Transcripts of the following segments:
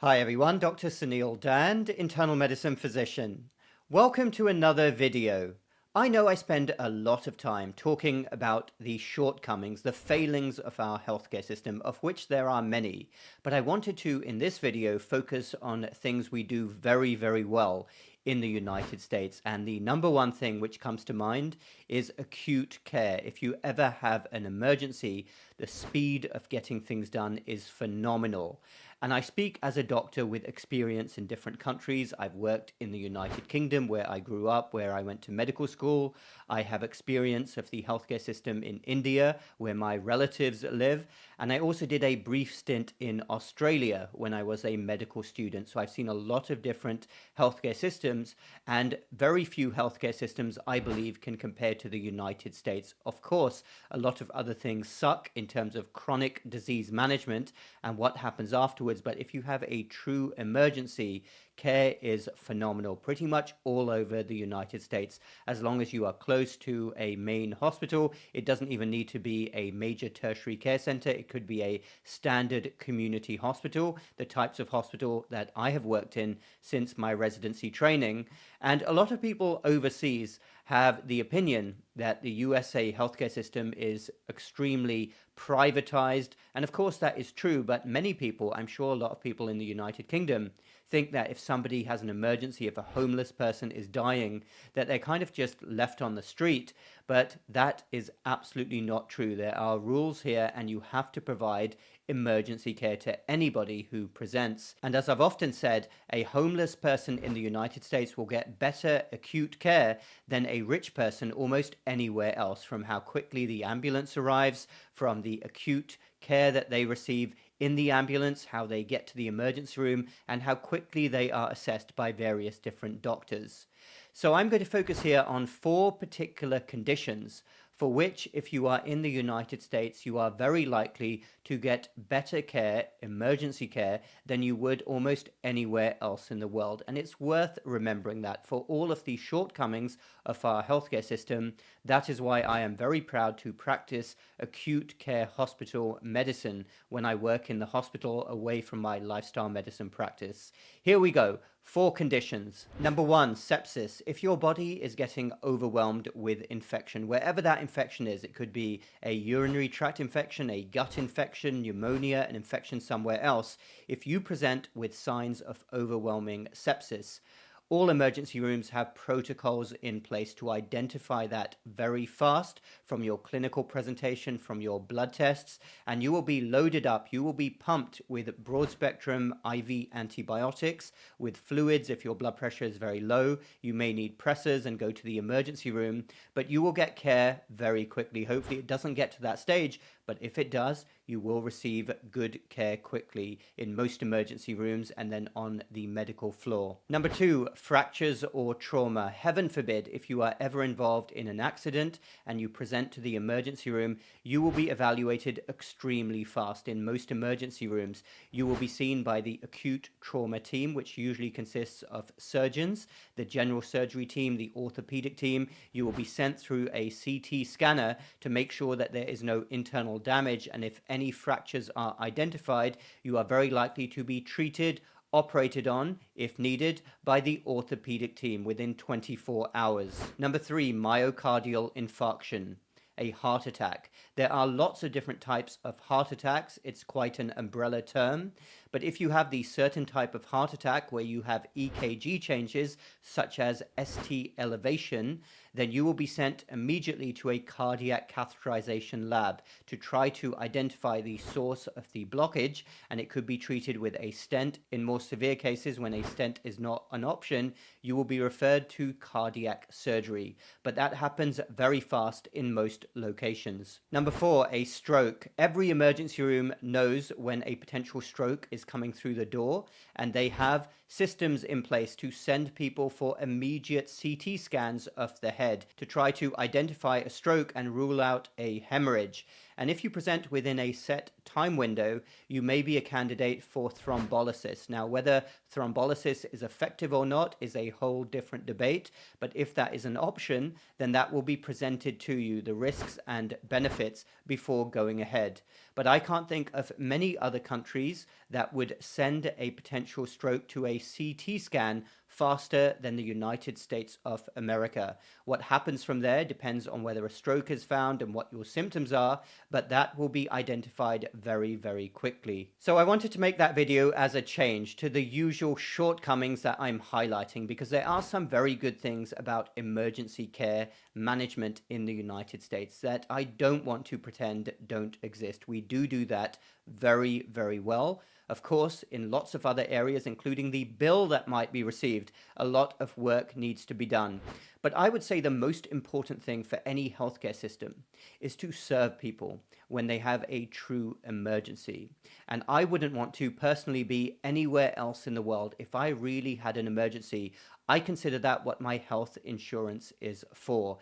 Hi everyone, Dr. Suneel Dhand, internal medicine physician. Welcome to another video. I know I spend a lot of time talking about the shortcomings, the failings of our healthcare system, of which there are many, but I wanted to, in this video, focus on things we do very, very well in the United States. And the number one thing which comes to mind is acute care. If you ever have an emergency, the speed of getting things done is phenomenal. And I speak as a doctor with experience in different countries. I've worked in the United Kingdom, where I grew up, where I went to medical school. I have experience of the healthcare system in India, where my relatives live. And I also did a brief stint in Australia when I was a medical student. So I've seen a lot of different healthcare systems, and very few healthcare systems, I believe, can compare to the United States. Of course, a lot of other things suck in terms of chronic disease management and what happens afterwards. But if you have a true emergency, care is phenomenal pretty much all over the United States. As long as you are close to a main hospital, it doesn't even need to be a major tertiary care center. It could be a standard community hospital, the types of hospital that I have worked in since my residency training. And a lot of people overseas have the opinion that the USA healthcare system is extremely privatized. And of course, that is true. But many people, I'm sure a lot of people in the United Kingdom, think that if somebody has an emergency, if a homeless person is dying, that they're kind of just left on the street. But that is absolutely not true. There are rules here, and you have to provide emergency care to anybody who presents. And as I've often said, a homeless person in the United States will get better acute care than a rich person almost anywhere else, from how quickly the ambulance arrives, from the acute care that they receive in the ambulance, how they get to the emergency room, and how quickly they are assessed by various different doctors. So I'm going to focus here on 4 particular conditions for which, if you are in the United States, you are very likely to get better care, emergency care, than you would almost anywhere else in the world. And it's worth remembering that for all of the shortcomings of our healthcare system. That is why I am very proud to practice acute care hospital medicine when I work in the hospital away from my lifestyle medicine practice. Here we go. 4 conditions. Number 1, sepsis. If your body is getting overwhelmed with infection, wherever that infection is, it could be a urinary tract infection, a gut infection, pneumonia, an infection somewhere else. If you present with signs of overwhelming sepsis, all emergency rooms have protocols in place to identify that very fast from your clinical presentation, from your blood tests, and you will be loaded up. You will be pumped with broad spectrum IV antibiotics, with fluids. If your blood pressure is very low, you may need pressors and go to the emergency room, but you will get care very quickly. Hopefully it doesn't get to that stage, but if it does, you will receive good care quickly in most emergency rooms and then on the medical floor. Number 2, fractures or trauma. Heaven forbid, if you are ever involved in an accident and you present to the emergency room, you will be evaluated extremely fast. In most emergency rooms, you will be seen by the acute trauma team, which usually consists of surgeons, the general surgery team, the orthopedic team. You will be sent through a CT scanner to make sure that there is no internal damage, and if any fractures are identified, you are very likely to be treated, operated on, if needed, by the orthopedic team within 24 hours. Number 3, myocardial infarction, a heart attack. There are lots of different types of heart attacks. It's quite an umbrella term. But if you have the certain type of heart attack where you have EKG changes, such as ST elevation, then you will be sent immediately to a cardiac catheterization lab to try to identify the source of the blockage, and it could be treated with a stent. In more severe cases, when a stent is not an option, you will be referred to cardiac surgery. But that happens very fast in most locations. Number 4, a stroke. Every emergency room knows when a potential stroke is coming through the door, and they have systems in place to send people for immediate CT scans of the head to try to identify a stroke and rule out a hemorrhage. And if you present within a set time window, you may be a candidate for thrombolysis. Now, whether thrombolysis is effective or not is a whole different debate, but if that is an option, then that will be presented to you, the risks and benefits, before going ahead. But I can't think of many other countries that would send a potential stroke to a CT scan faster than the United States of America. What happens from there depends on whether a stroke is found and what your symptoms are, but that will be identified very, very quickly. So I wanted to make that video as a change to the usual shortcomings that I'm highlighting, because there are some very good things about emergency care management in the United States that I don't want to pretend don't exist. We do that very, very well. Of course, in lots of other areas, including the bill that might be received, a lot of work needs to be done. But I would say the most important thing for any healthcare system is to serve people when they have a true emergency. And I wouldn't want to personally be anywhere else in the world. If I really had an emergency, I consider that what my health insurance is for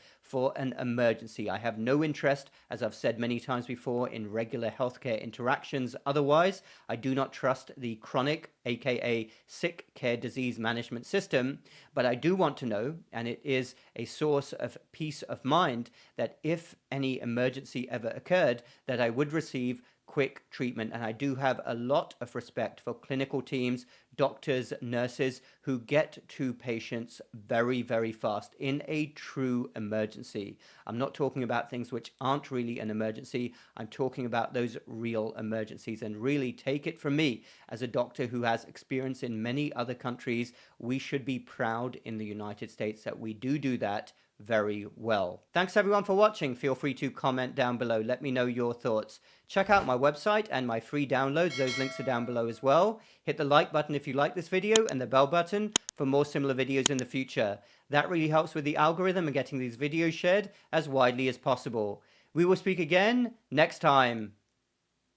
an emergency. I have no interest, as I've said many times before, in regular healthcare interactions. Otherwise, I do not trust the chronic, aka sick care disease management system, but I do want to know, and it is a source of peace of mind, that if any emergency ever occurred, that I would receive quick treatment. And I do have a lot of respect for clinical teams, doctors, nurses who get to patients very, very fast in a true emergency. I'm not talking about things which aren't really an emergency. I'm talking about those real emergencies. And really, take it from me, as a doctor who has experience in many other countries, we should be proud in the United States that we do that very well. Thanks everyone for watching. Feel free to comment down below. Let me know your thoughts. Check out my website and my free downloads. Those links are down below as well. Hit the like button if you like this video and the bell button for more similar videos in the future. That really helps with the algorithm and getting these videos shared as widely as possible. We will speak again next time.